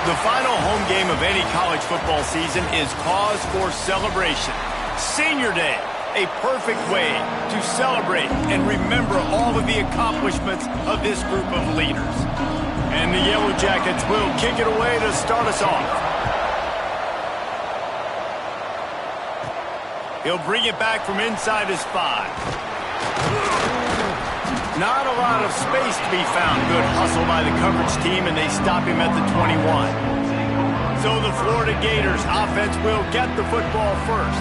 The final home game of any college football season is cause for celebration. Senior Day, a perfect way to celebrate and remember all of the accomplishments of this group of leaders. And the Yellow Jackets will kick it away to start us off. He'll bring it back from inside his 5. Not a lot of space to be found. Good hustle by the coverage team, and they stop him at the 21. So the Florida Gators offense will get the football first.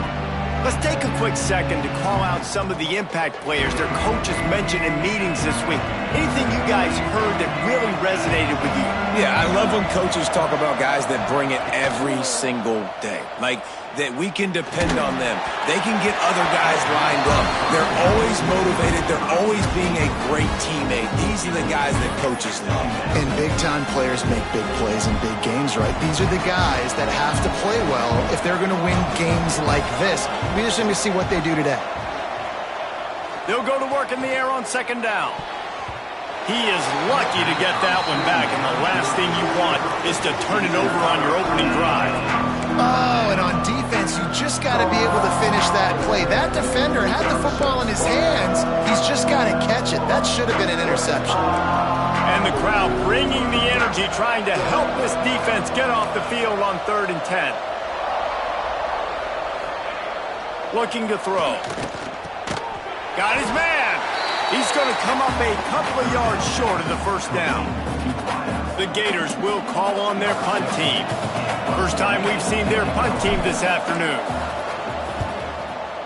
Let's take a quick second to call out some of the impact players their coaches mentioned in meetings this week. Anything you guys heard that really resonated with you? Yeah, I love when coaches talk about guys that bring it every single day. Like, that we can depend on them. They can get other guys lined up. They're always motivated. They're always being a great teammate. These are the guys that coaches love. And big-time players make big plays in big games, right? These are the guys that have to play well if they're going to win games like this. We just need to see what they do today. They'll go to work in the air on second down. He is lucky to get that one back, and the last thing you want is to turn it over on your opening drive. Oh, and on defense, you just got to be able to finish that play. That defender had the football in his hands. He's just got to catch it. That should have been an interception. And the crowd bringing the energy, trying to help this defense get off the field on 3rd and 10. Looking to throw. Got his man. He's going to come up a couple of yards short of the first down. The Gators will call on their punt team. First time we've seen their punt team this afternoon.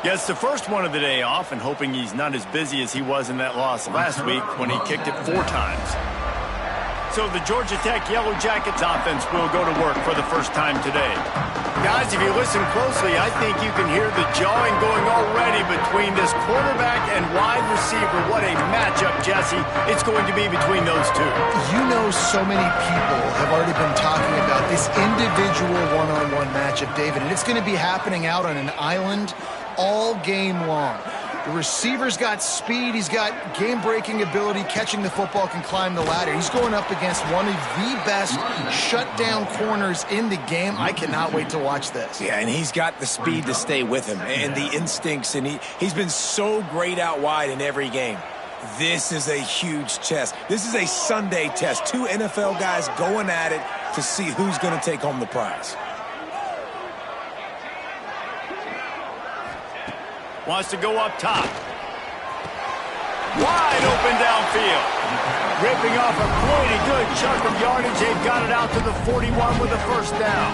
Gets the first one of the day off, and hoping he's not as busy as he was in that loss last week when he kicked it 4 times. So the Georgia Tech Yellow Jackets offense will go to work for the first time today. Guys, if you listen closely, I think you can hear the jawing going already between this quarterback and wide receiver. What a matchup, Jesse, it's going to be between those two. You know, so many people have already been talking about this individual one-on-one matchup, David, and it's going to be happening out on an island all game long. The receiver's got speed. He's got game-breaking ability. Catching the football, can climb the ladder. He's going up against one of the best shutdown corners in the game. I cannot wait to watch this. Yeah, and he's got the speed to stay with him and the instincts, and he's been so great out wide in every game. This is a huge test. This is a Sunday test. 2 NFL guys going at it to see who's going to take home the prize. Wants to go up top. Wide open downfield. Ripping off a pretty good chunk of yardage. They've got it out to the 41 with a first down.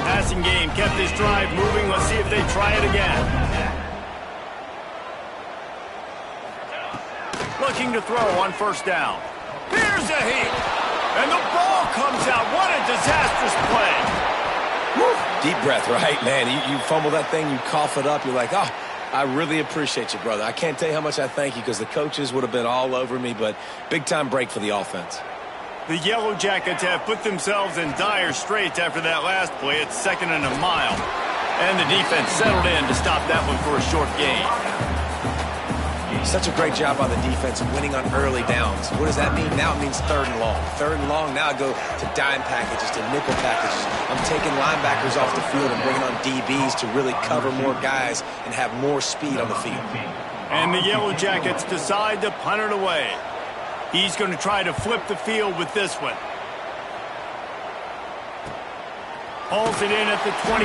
Passing game kept this drive moving. Let's see if they try it again. Looking to throw on first down. Here's a heat. And the ball comes out. What a disastrous play. Woo. Deep breath, right, man? You fumble that thing, you cough it up, you're like, oh, I really appreciate you, brother. I can't tell you how much I thank you because the coaches would have been all over me, but big-time break for the offense. The Yellow Jackets have put themselves in dire straits after that last play. It's 2nd and a mile. And the defense settled in to stop that one for a short gain. Such a great job on the defense winning on early downs. What does that mean? Now it means 3rd and long. 3rd and long, now I go to dime packages, to nickel packages. I'm taking linebackers off the field and bringing on DBs to really cover more guys and have more speed on the field. And the Yellow Jackets decide to punt it away. He's going to try to flip the field with this one. Pulls it in at the 25.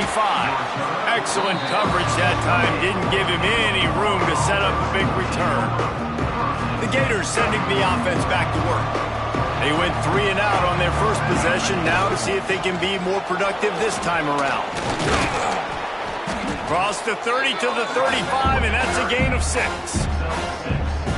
Excellent coverage that time. Didn't give him any room to set up a big return. The Gators sending the offense back to work. They went 3 and out on their first possession. Now to see if they can be more productive this time around. Cross the 30 to the 35, and that's a gain of 6.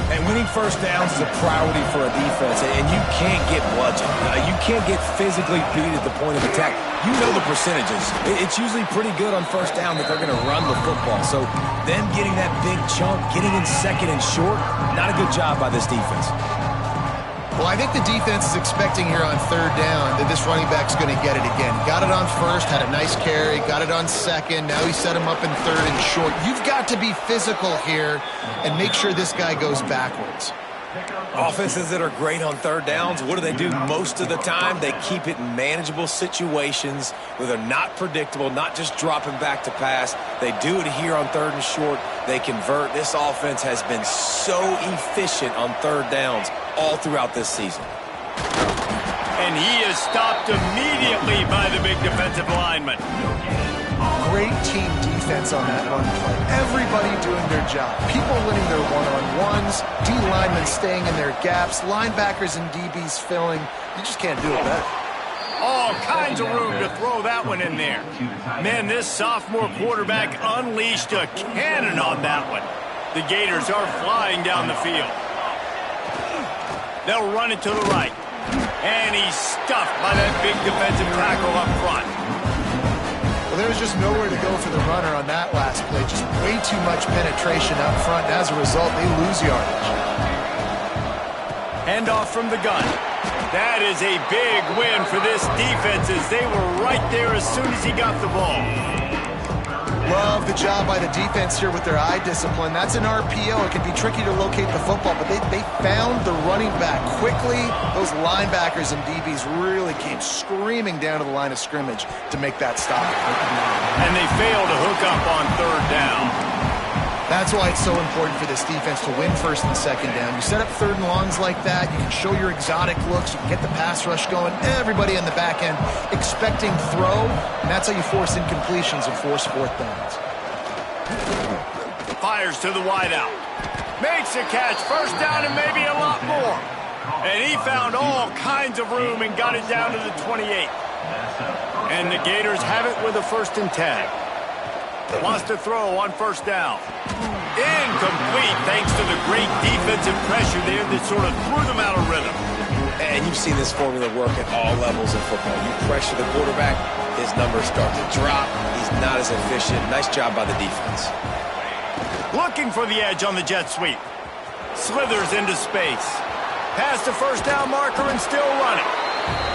And winning first downs is a priority for a defense, and you can't get bludgeoned. You can't get physically beat at the point of attack. You know the percentages. It's usually pretty good on first down that they're going to run the football. So them getting that big chunk, getting in 2nd and short, not a good job by this defense. Well, I think the defense is expecting here on third down that this running back's going to get it again. Got it on first, had a nice carry, got it on second. Now he set him up in third and short. You've got to be physical here and make sure this guy goes backwards. Offenses that are great on third downs, what do? Most of the time, they keep it in manageable situations where they're not predictable, not just dropping back to pass. They do it here on third and short. They convert. This offense has been so efficient on third downs all throughout this season. And he is stopped immediately by the big defensive lineman. Great team defense on that run play. Everybody doing their job. People winning their one-on-ones, D linemen staying in their gaps, linebackers and DBs filling. You just can't do it better. All kinds of room to throw that one in there. Man, this sophomore quarterback unleashed a cannon on that one. The Gators are flying down the field. They'll run it to the right. And he's stuffed by that big defensive tackle up front. Well, there was just nowhere to go for the runner on that last play. Just way too much penetration up front. And as a result, they lose yardage. Handoff from the gun. That is a big win for this defense as they were right there as soon as he got the ball. Love the job by the defense here with their eye discipline. That's an RPO. It can be tricky to locate the football, but they found the running back quickly. Those linebackers and DBs really came screaming down to the line of scrimmage to make that stop. And they failed to hook up on third down. That's why it's so important for this defense to win first and second down. You set up third and longs like that, you can show your exotic looks, you can get the pass rush going, everybody on the back end expecting throw, and that's how you force incompletions and force fourth downs. Fires to the wideout. Makes a catch, first down and maybe a lot more. And he found all kinds of room and got it down to the 28. And the Gators have it with a 1st and 10. Wants to throw on first down. Incomplete thanks to the great defensive pressure there that sort of threw them out of rhythm. And you've seen this formula work at all levels of football. You pressure the quarterback, his numbers start to drop. He's not as efficient. Nice job by the defense. Looking for the edge on the jet sweep. Slithers into space. Past the first down marker and still running.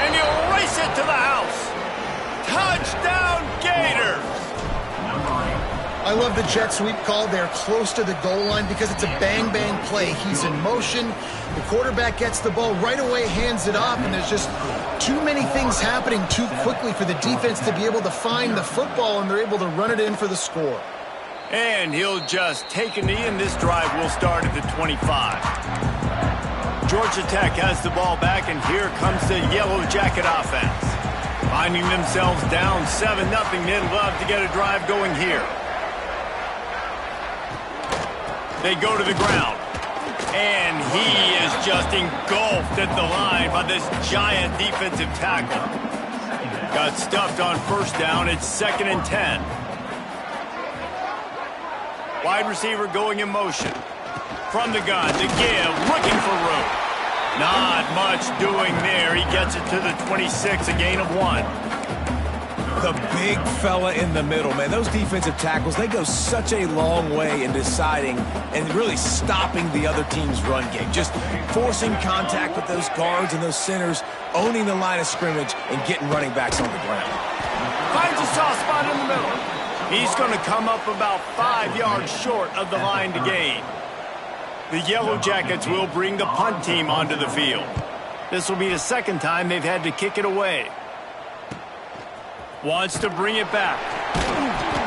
And he'll race it to the house. Touchdown, Gators! I love the jet sweep call. They're close to the goal line because it's a bang-bang play. He's in motion. The quarterback gets the ball right away, hands it off, and there's just too many things happening too quickly for the defense to be able to find the football, and they're able to run it in for the score. And he'll just take a knee, and this drive will start at the 25. Georgia Tech has the ball back, and here comes the Yellow Jacket offense. Finding themselves down 7-0, they'd love to get a drive going here. They go to the ground. And he is just engulfed at the line by this giant defensive tackle. Got stuffed on first down. It's 2nd and 10. Wide receiver going in motion. From the gun to give, looking for room. Not much doing there. He gets it to the 26, a gain of 1. The big fella in the middle, man. Those defensive tackles, they go such a long way in deciding and really stopping the other team's run game. Just forcing contact with those guards and those centers, owning the line of scrimmage, and getting running backs on the ground. Finds a soft spot in the middle. He's going to come up about 5 yards short of the line to gain. The Yellow Jackets will bring the punt team onto the field. This will be the 2nd time they've had to kick it away. Wants to bring it back.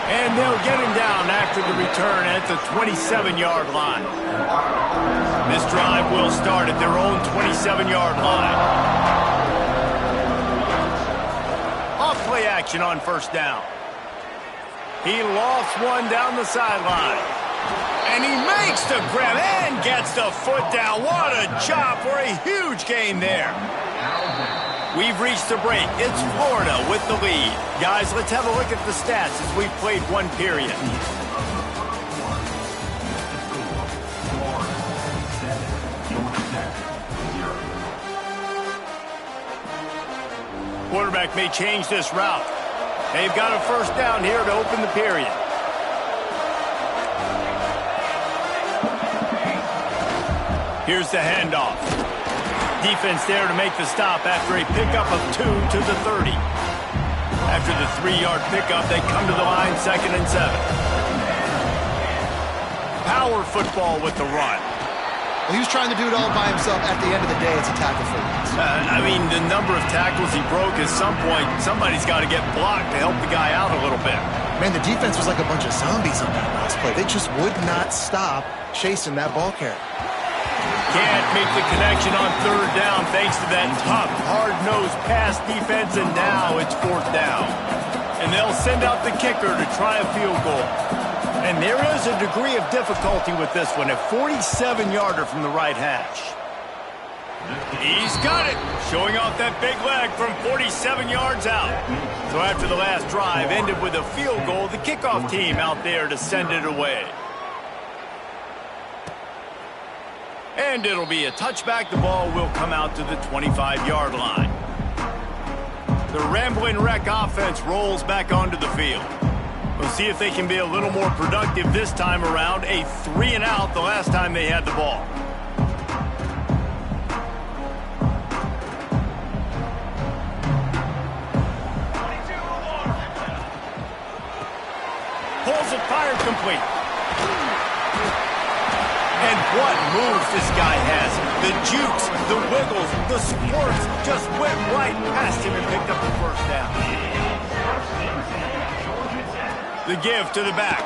And they'll get him down after the return at the 27-yard line. This drive will start at their own 27-yard line. Off play action on first down. He lofts one down the sideline. And he makes the grab and gets the foot down. What a job for a huge gain there. We've reached the break. It's Florida with the lead. Guys, let's have a look at the stats as we've played one period. Quarterback may change this route. They've got a first down here to open the period. Here's the handoff. defense there to make the stop after a pickup of 2 to the 30. After the 3-yard pickup, they come to the line 2nd and 7. Power football with the run. Well, he was trying to do it all by himself. At the end of the day, it's a tackle for loss. I mean, the number of tackles he broke, at some point, somebody's got to get blocked to help the guy out a little bit. Man, the defense was like a bunch of zombies on that last play. They just would not stop chasing that ball carrier. Can't make the connection on 3rd down thanks to that tough, hard-nosed pass defense, and now it's 4th down. And they'll send out the kicker to try a field goal. And there is a degree of difficulty with this one, a 47-yarder from the right hash. He's got it, showing off that big leg from 47 yards out. So after the last drive ended with a field goal, the kickoff team out there to send it away. And it'll be a touchback. The ball will come out to the 25-yard line. The Ramblin' Wreck offense rolls back onto the field. We'll see if they can be a little more productive this time around. A 3-and-out the last time they had the ball. Pulls it, fired complete. And what moves this guy has. The jukes, the wiggles, the squirts just went right past him and picked up the 1st down. The give to the back.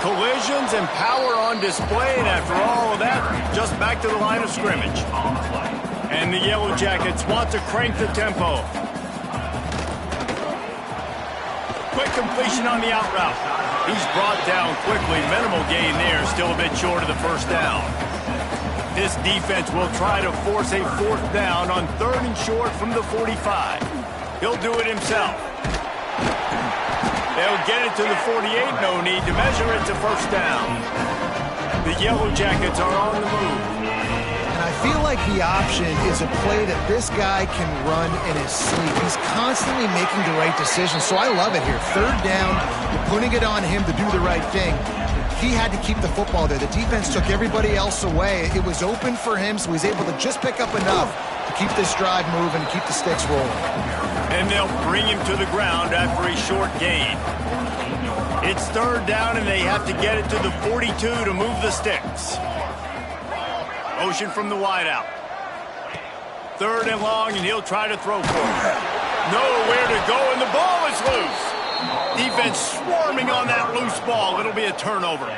Collisions and power on display, and after all of that, just back to the line of scrimmage. And the Yellow Jackets want to crank the tempo. Quick completion on the out route. He's brought down quickly. Minimal gain there, still a bit short of the 1st down. This defense will try to force a 4th down on 3rd and short from the 45. He'll do it himself. They'll get it to the 48, no need to measure it to 1st down. The Yellow Jackets are on the move. And I feel like the option is a play that this guy can run in his sleep. He's constantly making the right decision, so I love it here. 3rd down, you're putting it on him to do the right thing. He had to keep the football there. The defense took everybody else away. It was open for him, so he's able to just pick up enough to keep this drive moving and keep the sticks rolling. And they'll bring him to the ground after a short gain. It's 3rd down, and they have to get it to the 42 to move the sticks. Motion from the wideout. 3rd and long, and he'll try to throw for it. Nowhere to go, and the ball is loose. Defense swarming on that loose ball. It'll be a turnover.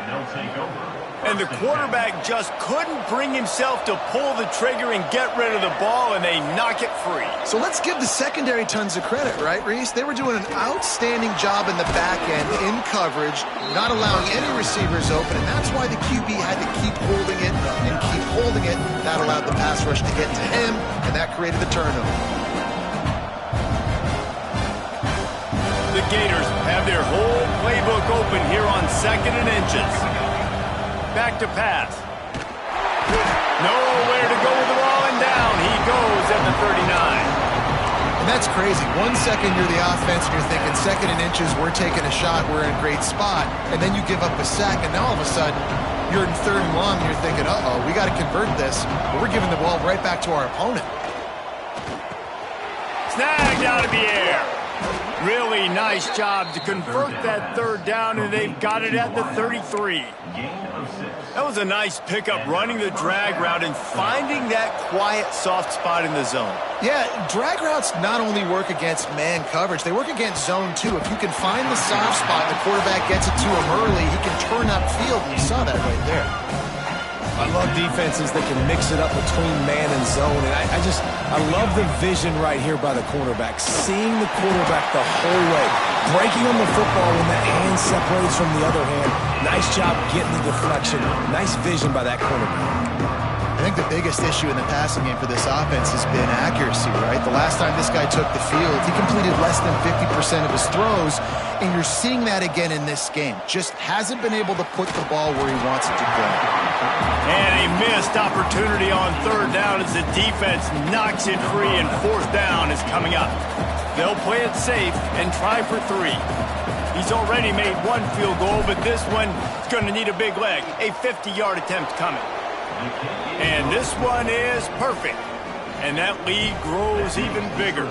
And the quarterback just couldn't bring himself to pull the trigger and get rid of the ball, and they knock it free. So let's give the secondary tons of credit, right, Reese? They were doing an outstanding job in the back end, in coverage, not allowing any receivers open, and that's why the QB had to keep holding it and keep holding it. That allowed the pass rush to get to him, and that created the turnover. The Gators have their whole playbook open here on 2nd and inches. Back to pass. Nowhere to go with the ball, and down he goes at the 39. And that's crazy. 1 second you're the offense and you're thinking 2nd and inches, we're taking a shot, we're in a great spot. And then you give up a sack, and now all of a sudden you're in 3rd and long and you're thinking, uh-oh, we got to convert this. But we're giving the ball right back to our opponent. Snagged out of the air. Really nice job to convert that 3rd down, and they've got it at the 33. That was a nice pickup, running the drag route and finding that quiet, soft spot in the zone. Yeah, drag routes not only work against man coverage, they work against zone too. If you can find the soft spot and the quarterback gets it to him early, he can turn upfield, and you saw that right there. I love defenses that can mix it up between man and zone, and I love the vision right here by the cornerback, seeing the quarterback the whole way, breaking on the football when that hand separates from the other hand. Nice job getting the deflection. Nice vision by that cornerback. I think the biggest issue in the passing game for this offense has been accuracy, right? The last time this guy took the field, he completed less than 50% of his throws, and you're seeing that again in this game. Just hasn't been able to put the ball where he wants it to go. And a missed opportunity on 3rd down as the defense knocks it free, and 4th down is coming up. They'll play it safe and try for 3. He's already made 1 field goal, but this one is going to need a big leg. A 50-yard attempt coming. And this one is perfect. And that lead grows even bigger.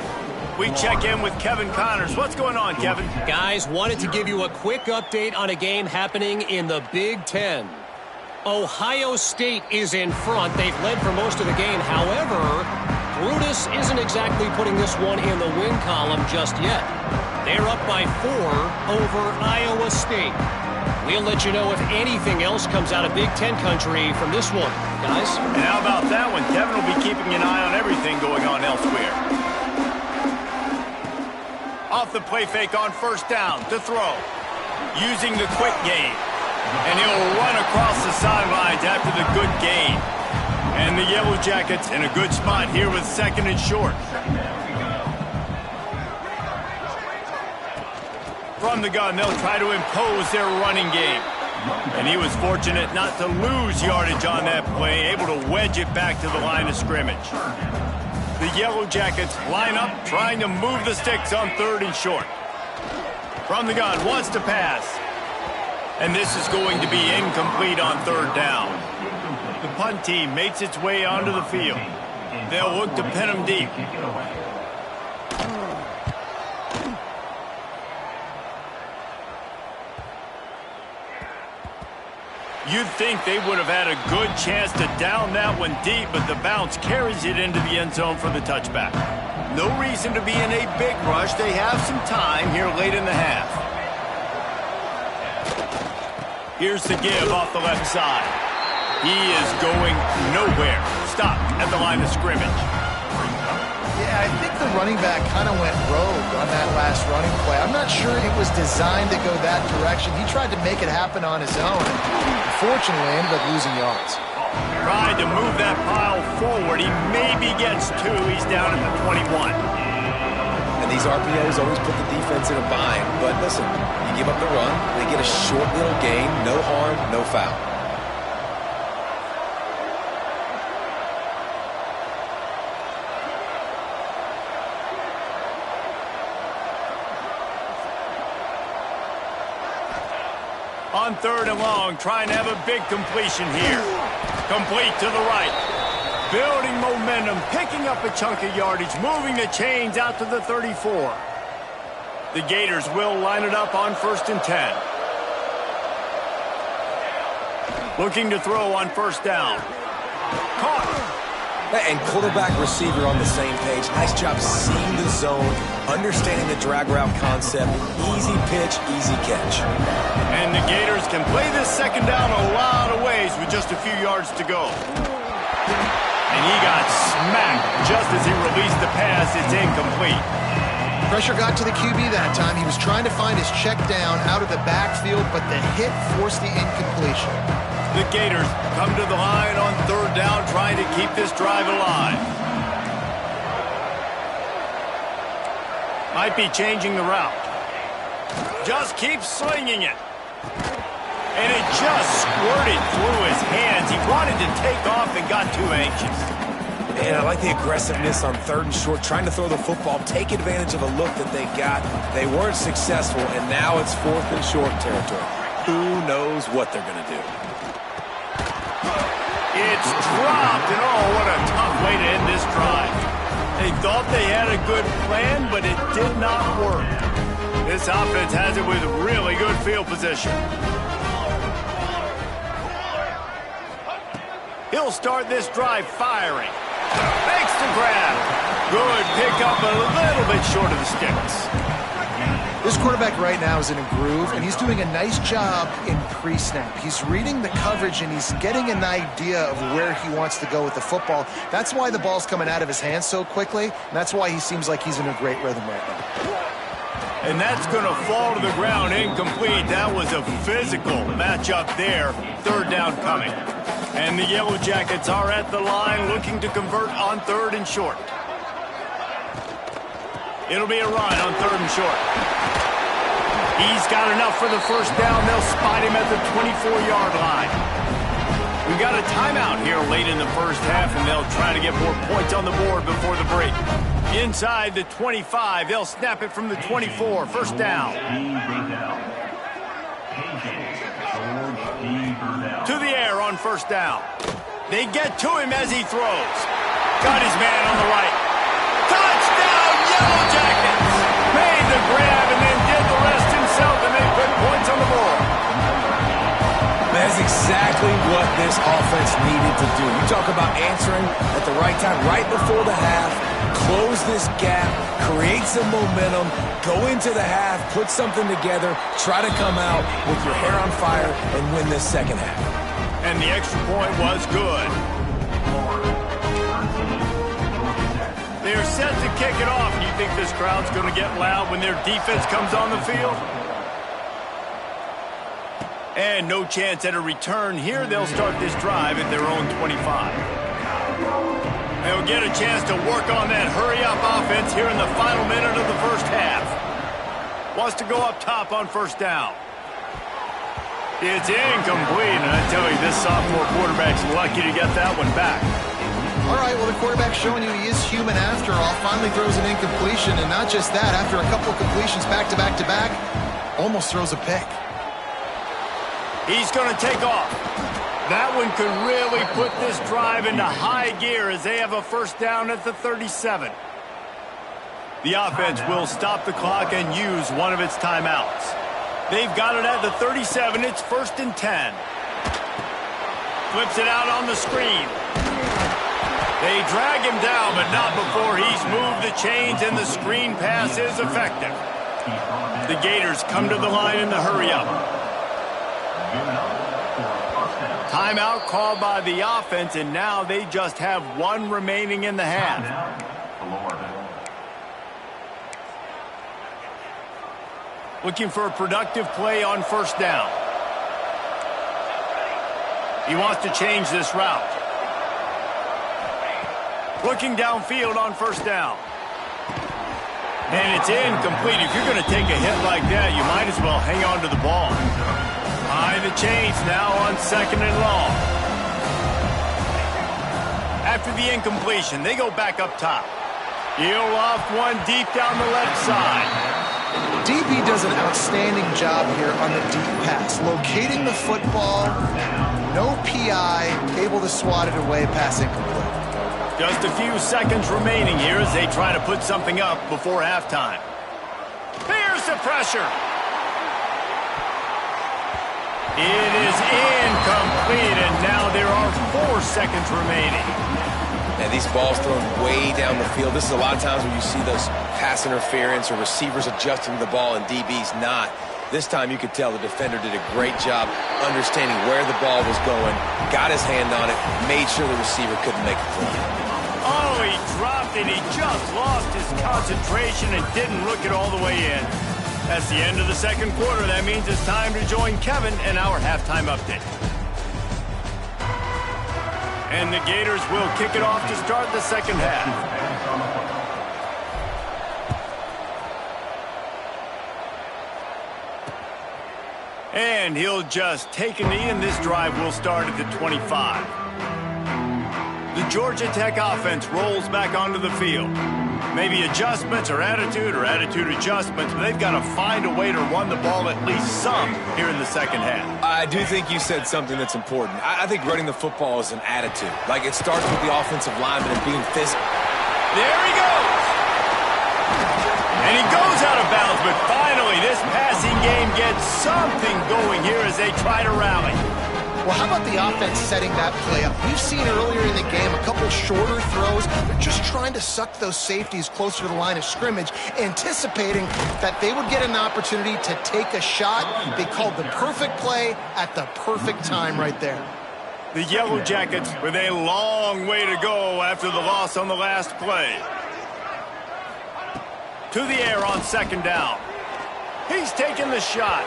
We check in with Kevin Connors. What's going on, Kevin? Guys, wanted to give you a quick update on a game happening in the Big Ten. Ohio State is in front. They've led for most of the game. However, Brutus isn't exactly putting this one in the win column just yet. They're up by 4 over Iowa State. We'll let you know if anything else comes out of Big Ten country from this one, guys. And how about that one? Kevin will be keeping an eye on everything going on elsewhere. Off the play fake on first down to throw. Using the quick game. And he'll run across the sidelines after the good gain. And the Yellow Jackets in a good spot here with 2nd and short. From the gun, they'll try to impose their running game. And he was fortunate not to lose yardage on that play, able to wedge it back to the line of scrimmage. The Yellow Jackets line up, trying to move the sticks on 3rd and short. From the gun, wants to pass. And this is going to be incomplete on 3rd down. The punt team makes its way onto the field. They'll look to pin them deep. You'd think they would have had a good chance to down that one deep, but the bounce carries it into the end zone for the touchback. No reason to be in a big rush. They have some time here late in the half. Here's the give off the left side. He is going nowhere. Stopped at the line of scrimmage. Yeah, I think the running back kind of went rogue on that last running play. I'm not sure it was designed to go that direction. He tried to make it happen on his own. Unfortunately, ended up losing yards. Tried to move that pile forward. He maybe gets 2. He's down at the 21. And these RPOs always put the defense in a bind. But listen, you give up the run, they get a short little gain, no harm, no foul. On 3rd and long, trying to have a big completion here. Complete to the right. Building momentum, picking up a chunk of yardage, moving the chains out to the 34. The Gators will line it up on 1st and 10. Looking to throw on 1st down. Caught. And quarterback receiver on the same page. Nice job seeing the zone, understanding the drag route concept. Easy pitch, easy catch. And the Gators can play this 2nd down a lot of ways with just a few yards to go. And he got smacked just as he released the pass. It's incomplete. Pressure got to the QB that time. He was trying to find his check down out of the backfield, but the hit forced the incompletion. The Gators come to the line on 3rd down, trying to keep this drive alive. Might be changing the route. Just keeps slinging it. And it just squirted through his hands. He wanted to take off and got too anxious. And I like the aggressiveness on 3rd and short, trying to throw the football, take advantage of a look that they got. They weren't successful, and now it's 4th and short territory. Who knows what they're going to do? It's dropped, and oh, what a tough way to end this drive. They thought they had a good plan, but it did not work. This offense has it with really good field position. He'll start this drive firing. Makes the grab. Good pickup, a little bit short of the sticks. This quarterback right now is in a groove, and he's doing a nice job in pre-snap. He's reading the coverage, and he's getting an idea of where he wants to go with the football. That's why the ball's coming out of his hands so quickly, and that's why he seems like he's in a great rhythm right now. And that's going to fall to the ground incomplete. That was a physical matchup there. 3rd down coming. And the Yellow Jackets are at the line looking to convert on 3rd and short. It'll be a run on 3rd and short. He's got enough for the 1st down. They'll spot him at the 24-yard line. We've got a timeout here late in the 1st half, and they'll try to get more points on the board before the break. Inside the 25, they'll snap it from the 24. 1st down. To the air on 1st down. They get to him as he throws. Got his man on the right. Touchdown, Yellow Jackets! Made the grab and then did the rest himself, and they put points on the board. That's exactly what this offense needed to do. You talk about answering at the right time, right before the half, close this gap, create some momentum, go into the half, put something together, try to come out with your hair on fire and win this second half. And the extra point was good. They're set to kick it off. Do you think this crowd's going to get loud when their defense comes on the field? And no chance at a return here. They'll start this drive at their own 25. They'll get a chance to work on that hurry-up offense here in the final minute of the first half. Wants to go up top on first down. It's incomplete, and I tell you, this sophomore quarterback's lucky to get that one back. All right, well, the quarterback's showing you he is human after all. Finally throws an incompletion, and not just that, after a couple of completions back-to-back-to-back, almost throws a pick. He's going to take off. That one could really put this drive into high gear as they have a first down at the 37. The offense will stop the clock and use one of its timeouts. They've got it at the 37. It's 1st and 10. Flips it out on the screen. They drag him down, but not before he's moved the chains, and the screen pass is effective. The Gators come to the line in the hurry-up. Timeout called by the offense, and now they just have one remaining in the half. Looking for a productive play on first down. He wants to change this route. Looking downfield on first down. And it's incomplete. If you're going to take a hit like that, you might as well hang on to the ball. High the chains now on 2nd and long. After the incompletion, they go back up top. He'll loft one deep down the left side. DB does an outstanding job here on the deep pass. Locating the football, no PI, able to swat it away, pass incomplete. Just a few seconds remaining here as they try to put something up before halftime. Here's the pressure. It is incomplete, and now there are 4 seconds remaining. And these balls thrown way down the field. This is a lot of times when you see those pass interference or receivers adjusting to the ball and DBs not. This time you could tell the defender did a great job understanding where the ball was going, got his hand on it, made sure the receiver couldn't make the play. Oh, he dropped it. He just lost his concentration and didn't look it all the way in. That's the end of the second quarter. That means it's time to join Kevin in our halftime update. And the Gators will kick it off to start the second half. And he'll just take a knee, and this drive will start at the 25. The Georgia Tech offense rolls back onto the field. Maybe adjustments or attitude adjustments, but they've got to find a way to run the ball at least some here in the second half. I do think you said something that's important. I think running the football is an attitude. Like, it starts with the offensive lineman and being physical. There he goes! And he goes out of bounds, but finally this passing game gets something going here as they try to rally. Well, how about the offense setting that play up? We've seen earlier in the game a couple shorter throws. They're just trying to suck those safeties closer to the line of scrimmage, anticipating that they would get an opportunity to take a shot. They called the perfect play at the perfect time right there. The Yellow Jackets with a long way to go after the loss on the last play. To the air on second down. He's taking the shot.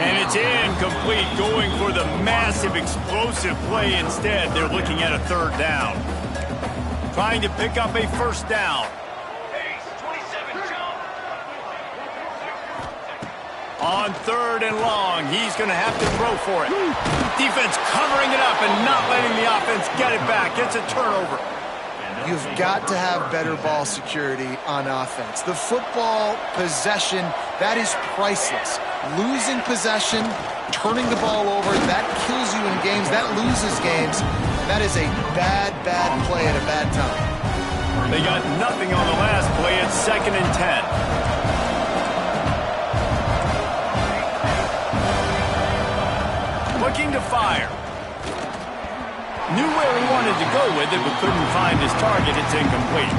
And it's incomplete, going for the massive explosive play instead. They're looking at a third down. Trying to pick up a first down. On 3rd and long, he's going to have to throw for it. Defense covering it up and not letting the offense get it back. It's a turnover. You've got to have better ball security on offense. The football possession, that is priceless. Losing possession, turning the ball over, that kills you in games, that loses games. And that is a bad, bad play at a bad time. They got nothing on the last play. It's 2nd and 10. Looking to fire. Knew where he wanted to go with it, but couldn't find his target. It's incomplete.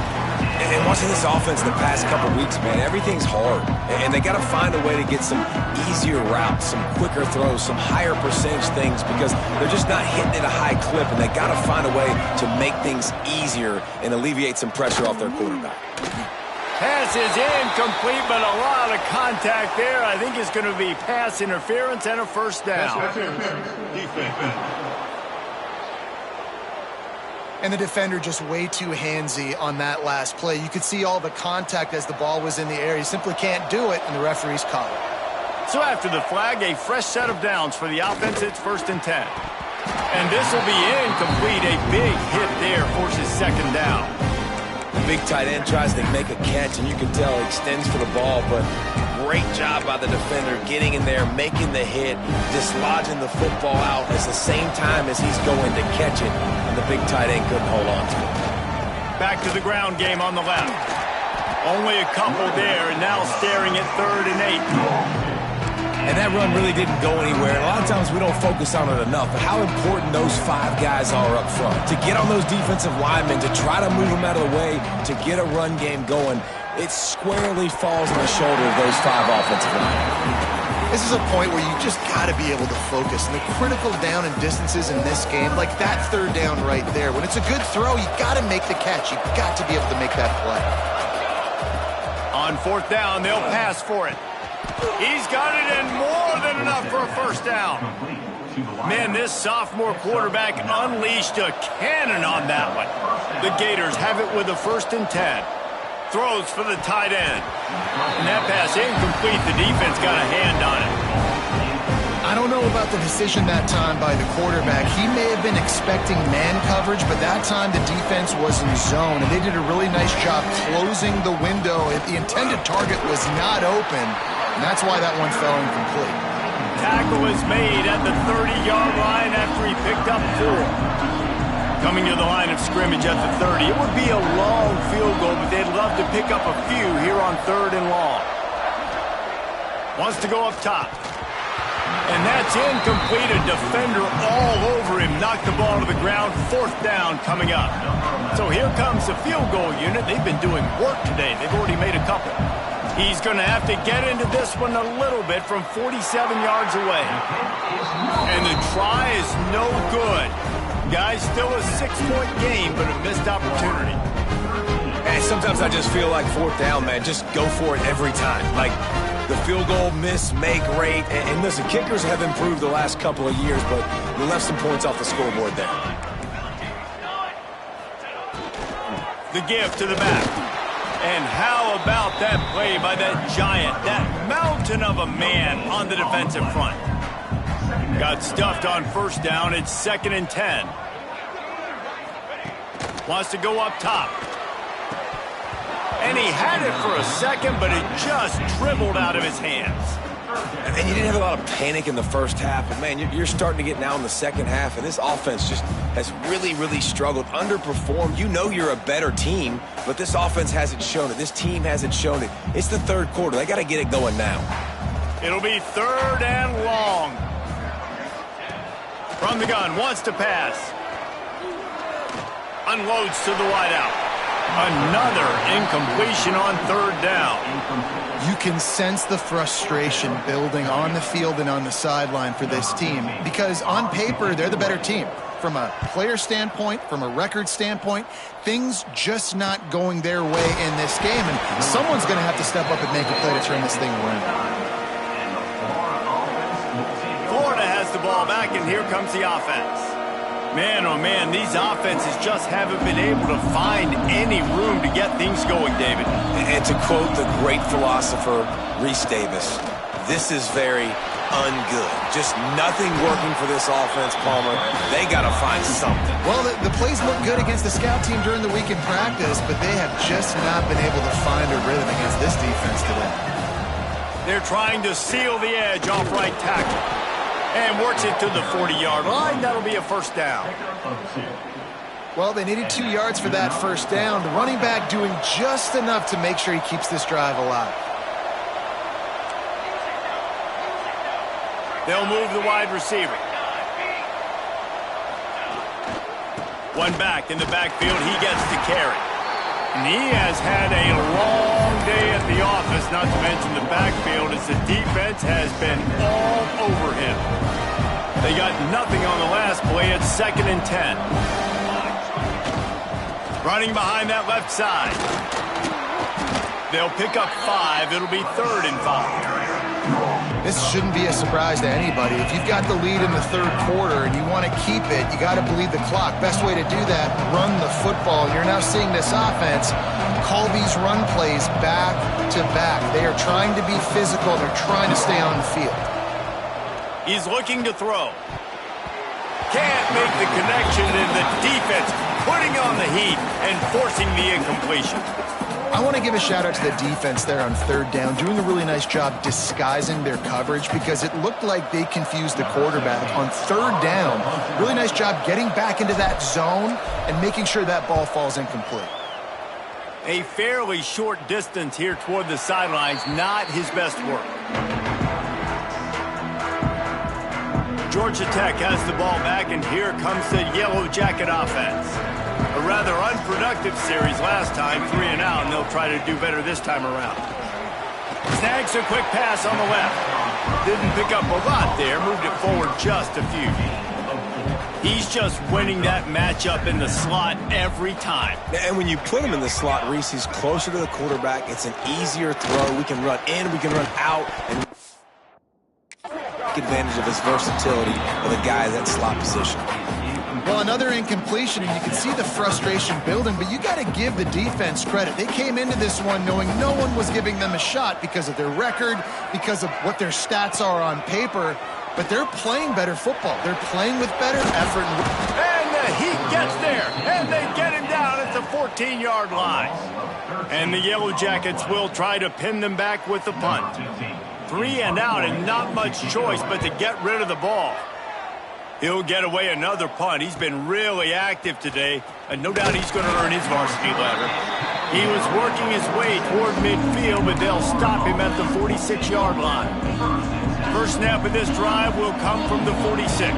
And watching this offense the past couple weeks, man, everything's hard. And they got to find a way to get some easier routes, some quicker throws, some higher percentage things because they're just not hitting at a high clip, and they got to find a way to make things easier and alleviate some pressure off their quarterback. Pass is incomplete, but a lot of contact there. I think it's going to be pass interference and a first down. And the defender just way too handsy on that last play. You could see all the contact as the ball was in the air. He simply can't do it, and the referee's caught it. So after the flag, a fresh set of downs for the offense. It's 1st and 10. And this will be incomplete. A big hit there forces 2nd down. The big tight end tries to make a catch, and you can tell he extends for the ball, but great job by the defender getting in there, making the hit, dislodging the football out at the same time as he's going to catch it, and the big tight end couldn't hold on to it. Back to the ground game on the left. Only a couple there, and now staring at 3rd and 8. And that run really didn't go anywhere. And a lot of times we don't focus on it enough, but how important those 5 guys are up front. To get on those defensive linemen, to try to move them out of the way, to get a run game going, it squarely falls on the shoulder of those 5 offensive linemen. This is a point where you just got to be able to focus. And the critical down and distances in this game, like that 3rd down right there, when it's a good throw, you got to make the catch. You got to be able to make that play. On 4th down, they'll pass for it. He's got it in more than enough for a first down. Man, this sophomore quarterback unleashed a cannon on that one. The Gators have it with a 1st and 10. Throws for the tight end. And that pass incomplete. The defense got a hand on it. I don't know about the decision that time by the quarterback. He may have been expecting man coverage, but that time the defense was in zone, and they did a really nice job closing the window. The intended target was not open, and that's why that one fell incomplete. Tackle is made at the 30-yard line after he picked up 4. Coming to the line of scrimmage at the 30. It would be a long field goal, but they'd love to pick up a few here on 3rd and long. Wants to go up top. And that's incomplete. A defender all over him. Knocked the ball to the ground. 4th down coming up. So here comes the field goal unit. They've been doing work today. They've already made a couple. He's going to have to get into this one a little bit from 47 yards away. And the try is no good. Guys, still a 6-point game, but a missed opportunity. And sometimes I just feel like 4th down, man, just go for it every time. Like the field goal miss, make rate. And listen, kickers have improved the last couple of years, but you left some points off the scoreboard there. The give to the back. And how about that play by that giant, that mountain of a man on the defensive front? Got stuffed on 1st down. It's 2nd and 10. Wants to go up top. And he had it for a second, but it just dribbled out of his hands. And you didn't have a lot of panic in the first half, but man, you're starting to get now in the second half, and this offense just has really, really struggled, underperformed. You know you're a better team, but this offense hasn't shown it. This team hasn't shown it. It's the 3rd quarter. They got to get it going now. It'll be 3rd and long. From the gun, wants to pass. Unloads to the wideout. Another incompletion on 3rd down. You can sense the frustration building on the field and on the sideline for this team because on paper, they're the better team. From a player standpoint, from a record standpoint, things just not going their way in this game, and someone's going to have to step up and make a play to turn this thing around. Florida has the ball back, and here comes the offense. Man, oh man, these offenses just haven't been able to find any room to get things going, David. And to quote the great philosopher, Reese Davis, this is very ungood. Just nothing working for this offense, Palmer. They got to find something. Well, the plays look good against the scout team during the week in practice, but they have just not been able to find a rhythm against this defense today. They're trying to seal the edge off right tackle. And works it to the 40-yard line. That'll be a first down. Well, they needed 2 yards for that first down. The running back doing just enough to make sure he keeps this drive alive. They'll move the wide receiver. One back in the backfield. He gets to carry. And he has had a long day at the office, not to mention the backfield, as the defense has been all over him. They got nothing on the last play. It's 2nd and 10. Running behind that left side. They'll pick up 5. It'll be 3rd and 5. This shouldn't be a surprise to anybody. If you've got the lead in the 3rd quarter and you want to keep it, you got to bleed the clock. Best way to do that, run the football. You're now seeing this offense call these run plays back to back. They are trying to be physical. They're trying to stay on the field. He's looking to throw. Can't make the connection, and the defense putting on the heat and forcing the incompletion. I want to give a shout out to the defense there on 3rd down, doing a really nice job disguising their coverage because it looked like they confused the quarterback on 3rd down. Really nice job getting back into that zone and making sure that ball falls incomplete. A fairly short distance here toward the sidelines, not his best work. Georgia Tech has the ball back, and here comes the Yellow Jacket offense. A rather unproductive series last time, 3 and out, and they'll try to do better this time around. Snags a quick pass on the left. Didn't pick up a lot there, moved it forward just a few. He's just winning that matchup in the slot every time. And when you put him in the slot, Reese, he's closer to the quarterback. It's an easier throw. We can run in, we can run out, and take advantage of his versatility of the guy in that slot position. Well, another incompletion, and you can see the frustration building, but you got to give the defense credit. They came into this one knowing no one was giving them a shot because of their record, because of what their stats are on paper, but they're playing better football. They're playing with better effort. And the heat gets there, and they get him down at the 14-yard line. And the Yellow Jackets will try to pin them back with the punt. 3 and out, and not much choice but to get rid of the ball. He'll get away another punt. He's been really active today, and no doubt he's going to earn his varsity letter. He was working his way toward midfield, but they'll stop him at the 46-yard line. First snap of this drive will come from the 46.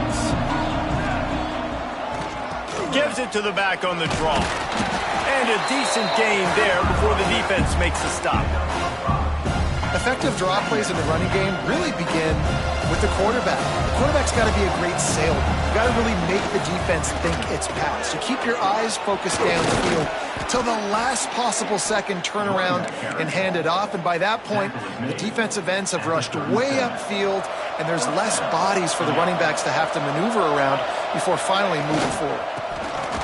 Gives it to the back on the draw. And a decent gain there before the defense makes a stop. Effective draw plays in the running game really begin with the quarterback. The quarterback's got to be a great salesman. You've got to really make the defense think it's pass. You keep your eyes focused downfield till the last possible second, turn around and hand it off. And by that point, the defensive ends have rushed way upfield, and there's less bodies for the running backs to have to maneuver around before finally moving forward.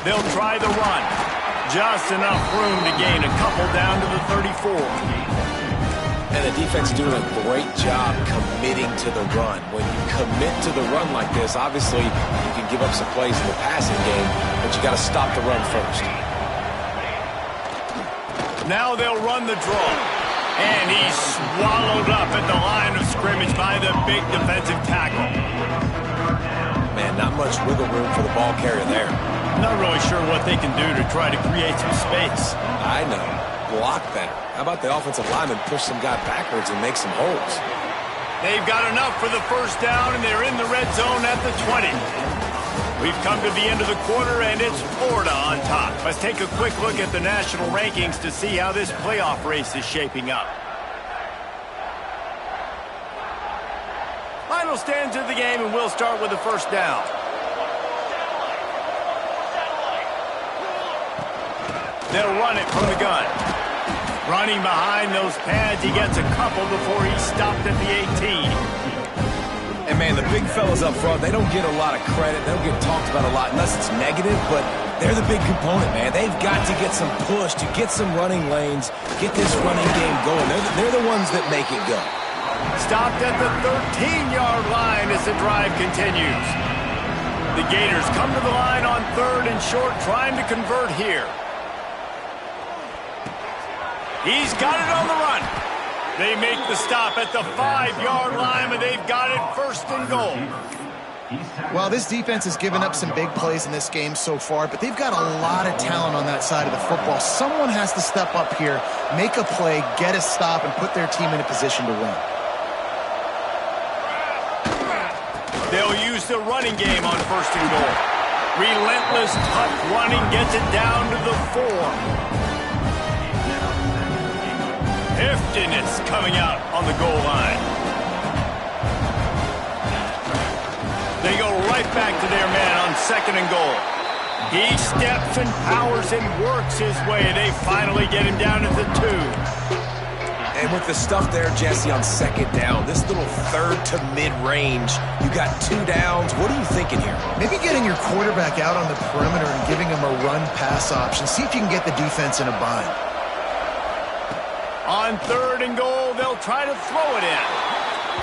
They'll try the run. Just enough room to gain a couple down to the 34. And the defense doing a great job committing to the run. When you commit to the run like this, obviously you can give up some plays in the passing game, but you got to stop the run first. Now they'll run the draw. And he's swallowed up at the line of scrimmage by the big defensive tackle. Man, not much wiggle room for the ball carrier there. Not really sure what they can do to try to create some space. I know. Block better. How about the offensive lineman push some guy backwards and make some holes? They've got enough for the first down, and they're in the red zone at the 20. We've come to the end of the quarter, and it's Florida on top. Let's take a quick look at the national rankings to see how this playoff race is shaping up. Final stands of the game, and we'll start with the first down. They'll run it from the gun. Running behind those pads, he gets a couple before he's stopped at the 18. And, man, the big fellas up front, they don't get a lot of credit. They don't get talked about a lot unless it's negative, but they're the big component, man. They've got to get some push, to get some running lanes, get this running game going. They're the ones that make it go. Stopped at the 13-yard line as the drive continues. The Gators come to the line on 3rd and short, trying to convert here. He's got it on the run. They make the stop at the 5-yard line, but they've got it first and goal. Well, this defense has given up some big plays in this game so far, but they've got a lot of talent on that side of the football. Someone has to step up here, make a play, get a stop, and put their team in a position to win. They'll use the running game on first and goal. Relentless, tough running gets it down to the 4. Heftiness coming out on the goal line. They go right back to their man on second and goal. He steps and powers and works his way. They finally get him down at the 2. And with the stuff there, Jesse, on second down, this little third to mid-range, you got 2 downs. What are you thinking here? Maybe getting your quarterback out on the perimeter and giving him a run-pass option. See if you can get the defense in a bind. On third and goal, they'll try to throw it in.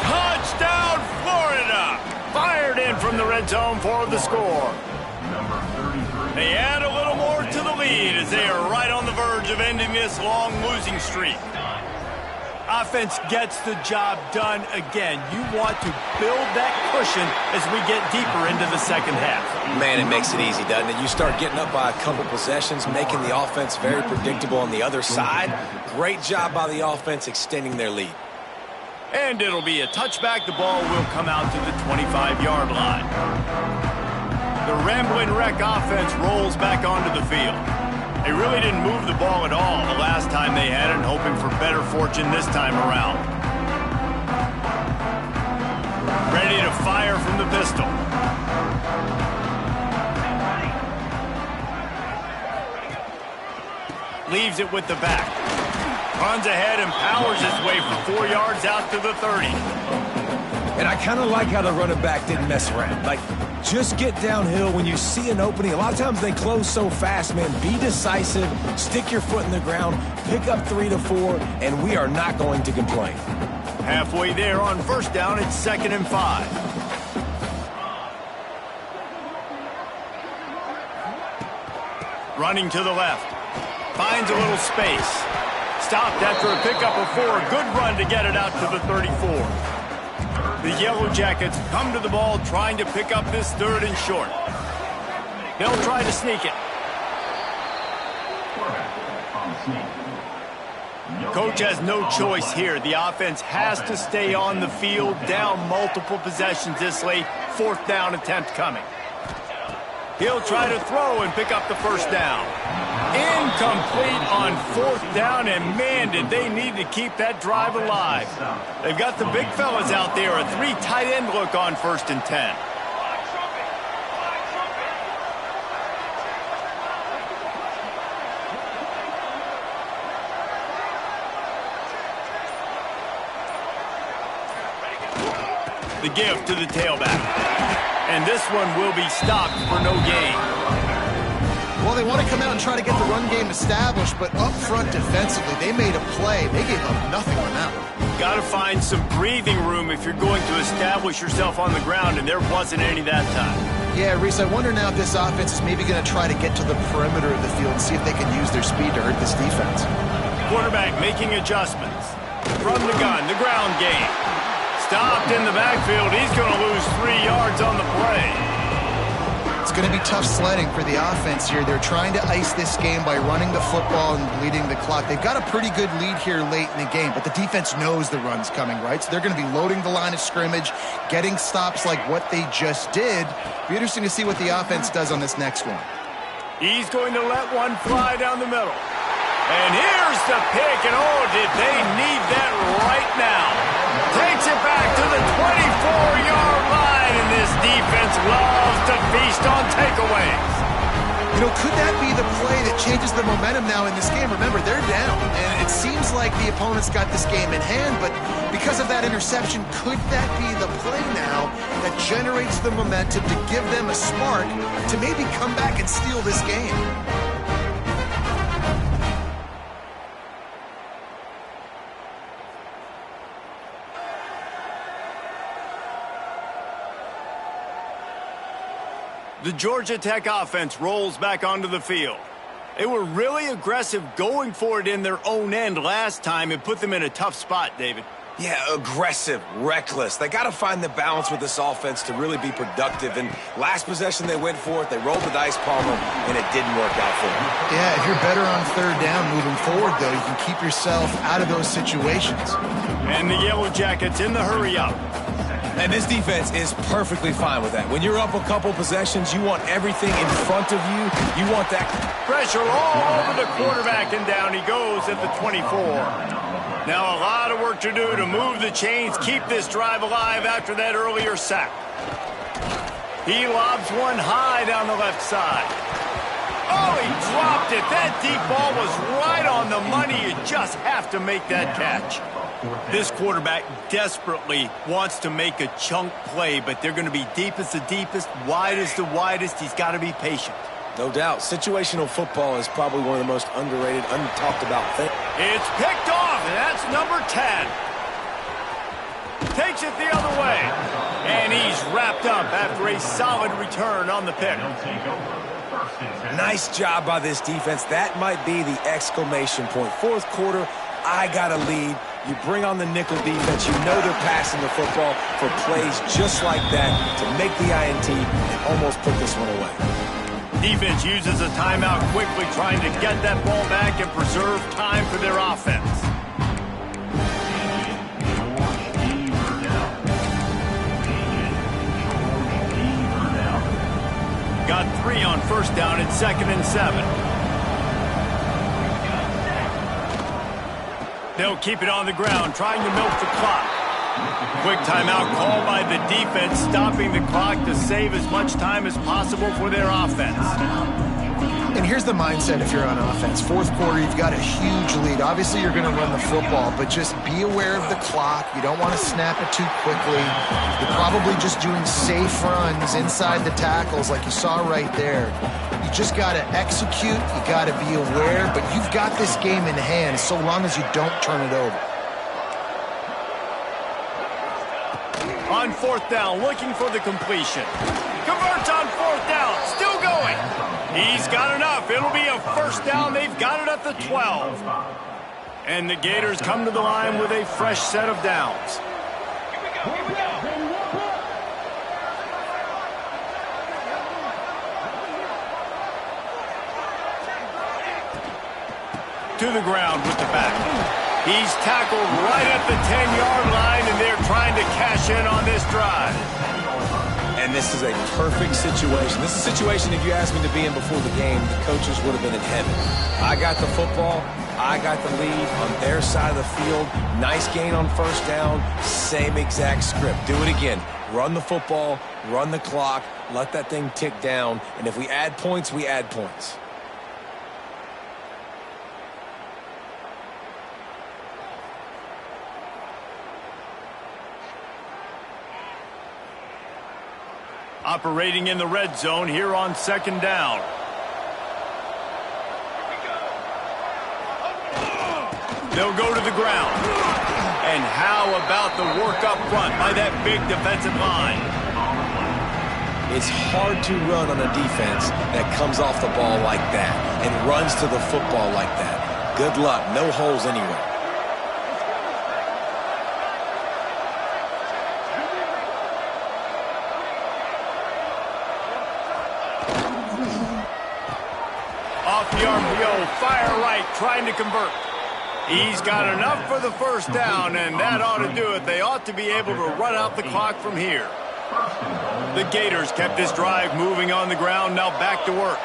Touchdown, Florida! Fired in from the red zone for the score. They add a little more to the lead as they are right on the verge of ending this long losing streak. Offense gets the job done again. You want to build that cushion as we get deeper into the second half. Man, it makes it easy, doesn't it? You start getting up by a couple possessions, making the offense very predictable on the other side. Great job by the offense extending their lead. And it'll be a touchback. The ball will come out to the 25-yard line. The Ramblin' Wreck offense rolls back onto the field. They really didn't move the ball at all the last time they had it, and hoping for better fortune this time around. Ready to fire from the pistol. Leaves it with the back. Runs ahead and powers his way for 4 yards out to the 30. And I kind of like how the running back didn't mess around. Like, just get downhill when you see an opening. A lot of times they close so fast, man. Be decisive, stick your foot in the ground, pick up 3 to 4, and we are not going to complain. Halfway there on first down, it's 2nd and 5. Running to the left. Finds a little space. Stopped after a pickup of 4. Good run to get it out to the 34. The Yellow Jackets come to the ball trying to pick up this 3rd and short. They'll try to sneak it. Coach has no choice here. The offense has to stay on the field, down multiple possessions this late. 4th down attempt coming. He'll try to throw and pick up the first down. Incomplete on 4th down, and man, did they need to keep that drive alive. They've got the big fellas out there, a 3 tight end look on 1st and 10. The give to the tailback. And this one will be stopped for no gain. Well, they want to come out and try to get the run game established, but up front defensively, they made a play. They gave up nothing on that one. Got to find some breathing room if you're going to establish yourself on the ground, and there wasn't any that time. Yeah, Reese, I wonder now if this offense is maybe going to try to get to the perimeter of the field and see if they can use their speed to hurt this defense. Quarterback making adjustments. From the gun, the ground game. Stopped in the backfield. He's going to lose 3 yards on the play. It's going to be tough sledding for the offense here. They're trying to ice this game by running the football and bleeding the clock. They've got a pretty good lead here late in the game, but the defense knows the run's coming, right? So they're going to be loading the line of scrimmage, getting stops like what they just did. Be interesting to see what the offense does on this next one. He's going to let one fly down the middle. And here's the pick, and oh, did they need that right now. Takes it back to the 24-yard line, and this defense loves to feast on takeaways. You know, could that be the play that changes the momentum now in this game? Remember, they're down, and it seems like the opponent's got this game in hand, but because of that interception, could that be the play now that generates the momentum to give them a spark to maybe come back and steal this game? The Georgia Tech offense rolls back onto the field. They were really aggressive going for it in their own end last time and put them in a tough spot, David. Yeah, aggressive, reckless. They got to find the balance with this offense to really be productive. And last possession, they went for it. They rolled the dice, Palmer, and it didn't work out for them. Yeah, if you're better on third down moving forward, though, you can keep yourself out of those situations. And the Yellow Jackets in the hurry up. And this defense is perfectly fine with that. When you're up a couple possessions, you want everything in front of you. You want that pressure all over the quarterback, and down he goes at the 24. Now a lot of work to do to move the chains, keep this drive alive after that earlier sack. He lobs one high down the left side. Oh, he dropped it. That deep ball was right on the money. You just have to make that catch. This quarterback desperately wants to make a chunk play, but they're going to be deep as the deepest, wide as the widest. He's got to be patient. No doubt. Situational football is probably one of the most underrated, untalked about things. It's picked off, and that's number 10. Takes it the other way. And he's wrapped up after a solid return on the pick. Nice job by this defense. That might be the exclamation point. Fourth quarter, I got a lead. You bring on the nickel defense. You know they're passing the football for plays just like that to make the INT and almost put this one away. Defense uses a timeout quickly, trying to get that ball back and preserve time for their offense. Got 3 on first down at 2nd and 7. They'll keep it on the ground, trying to milk the clock. Quick timeout called by the defense, stopping the clock to save as much time as possible for their offense. And here's the mindset if you're on offense. Fourth quarter, you've got a huge lead. Obviously, you're going to run the football, but just be aware of the clock. You don't want to snap it too quickly. You're probably just doing safe runs inside the tackles like you saw right there. You just got to execute. You got to be aware, but you've got this game in hand so long as you don't turn it over. On fourth down, looking for the completion. Converts on fourth down, still going. He's got enough. It'll be a first down. They've got it at the 12. And the Gators come to the line with a fresh set of downs. Here we go, here we go. To the ground with the back. He's tackled right at the 10-yard line, and they're trying to cash in on this drive. And this is a perfect situation. This is a situation, if you asked me to be in before the game, the coaches would have been in heaven. I got the football. I got the lead on their side of the field. Nice gain on first down. Same exact script. Do it again. Run the football, run the clock, let that thing tick down. And if we add points, we add points. Operating in the red zone here on second down. They'll go to the ground. And how about the work up front by that big defensive line? It's hard to run on a defense that comes off the ball like that and runs to the football like that. Good luck. No holes anywhere. Off the RPO, fire right, trying to convert. He's got enough for the first down, and that ought to do it. They ought to be able to run out the clock from here. The Gators kept this drive moving on the ground, now back to work.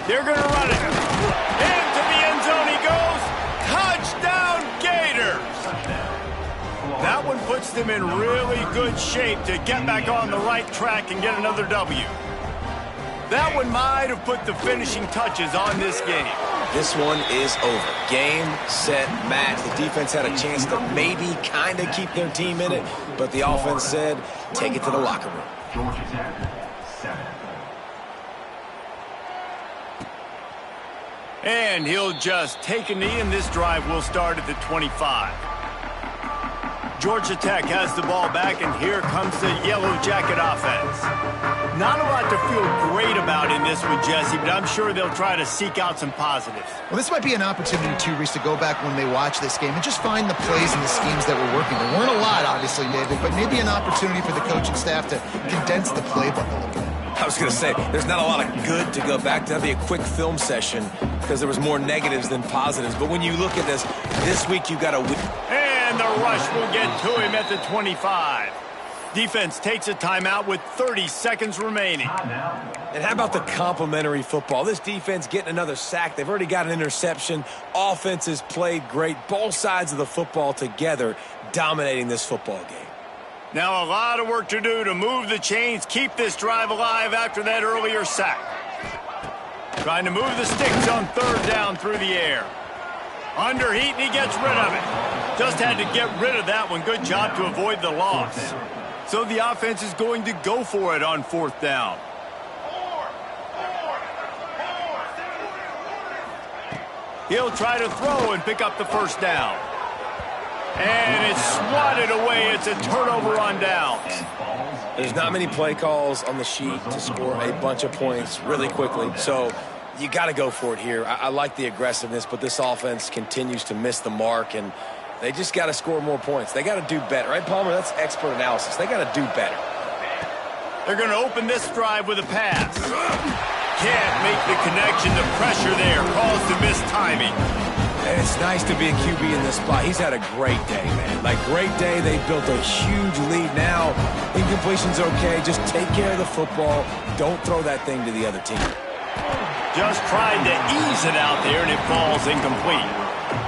They're going to run it. Into the end zone he goes. Touchdown, Gators. That one puts them in really good shape to get back on the right track and get another W. That one might have put the finishing touches on this game. This one is over. Game, set, match. The defense had a chance to maybe kind of keep their team in it, but the offense said, take it to the locker room. Georgia Tech, 7. And he'll just take a knee, and this drive will start at the 25. Georgia Tech has the ball back, and here comes the Yellow Jacket offense. Not a lot to feel great about in this one, Jesse, but I'm sure they'll try to seek out some positives. Well, this might be an opportunity, too, Reese, to go back when they watch this game and just find the plays and the schemes that were working. There weren't a lot, obviously, David, but maybe an opportunity for the coaching staff to condense the playbook a little bit. I was going to say, there's not a lot of good to go back to. That'd be a quick film session because there was more negatives than positives. But when you look at this week you got to win. And the rush will get to him at the 25. Defense takes a timeout with 30 seconds remaining. And how about the complimentary football? This defense getting another sack. They've already got an interception. Offense has played great. Both sides of the football together dominating this football game. Now a lot of work to do to move the chains, keep this drive alive after that earlier sack. Trying to move the sticks on third down through the air. Under heat, and he gets rid of it. Just had to get rid of that one. Good job to avoid the loss. So the offense is going to go for it on fourth down. He'll try to throw and pick up the first down. And it's swatted away. It's a turnover on downs. There's not many play calls on the sheet to score a bunch of points really quickly. So you got to go for it here. I like the aggressiveness, but this offense continues to miss the mark, and they just got to score more points. They got to do better. Right, Palmer? That's expert analysis. They got to do better. They're going to open this drive with a pass. Can't make the connection. The pressure there caused the missed timing. And it's nice to be a QB in this spot. He's had a great day, man. Like, great day. They built a huge lead. Now, incompletion's okay. Just take care of the football. Don't throw that thing to the other team. Just tried to ease it out there, and it falls incomplete.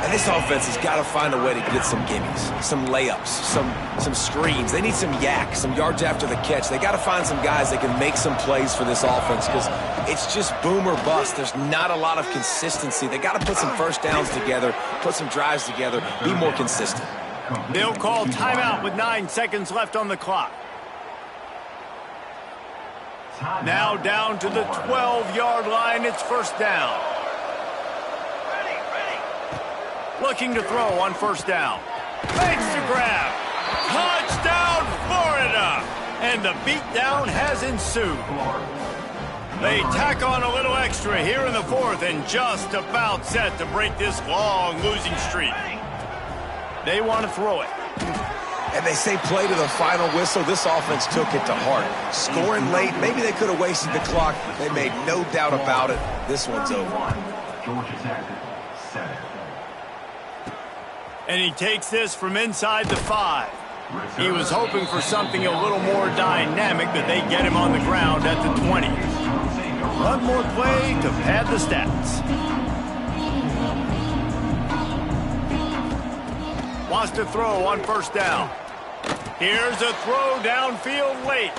And this offense has got to find a way to get some gimmies, some layups, some screens. They need some yak, some yards after the catch. They got to find some guys that can make some plays for this offense because it's just boom or bust. There's not a lot of consistency. They got to put some first downs together, put some drives together, be more consistent. They'll call timeout with 9 seconds left on the clock. Now down to the 12-yard line. It's first down. Looking to throw on first down. Fakes the grab. Touchdown, Florida! And the beatdown has ensued. They tack on a little extra here in the fourth and just about set to break this long losing streak. They want to throw it. And they say play to the final whistle. This offense took it to heart. Scoring late, maybe they could have wasted the clock. They made no doubt about it. This one's over. Georgia Tech, 7. And he takes this from inside the 5. He was hoping for something a little more dynamic, but they get him on the ground at the 20. One more play to pad the stats. Wants to throw on first down. Here's a throw downfield late.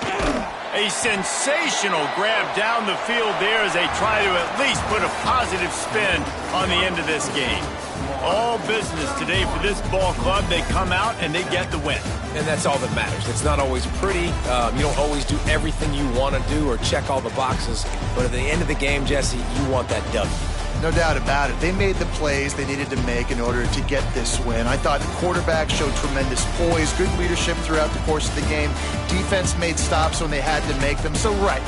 A sensational grab down the field there as they try to at least put a positive spin on the end of this game. All business today for this ball club. They come out and they get the win. And that's all that matters. It's not always pretty. You don't always do everything you want to do or check all the boxes. But at the end of the game, Jesse, you want that W. No doubt about it. They made the plays they needed to make in order to get this win. I thought the quarterback showed tremendous poise, good leadership throughout the course of the game. Defense made stops when they had to make them. So, right,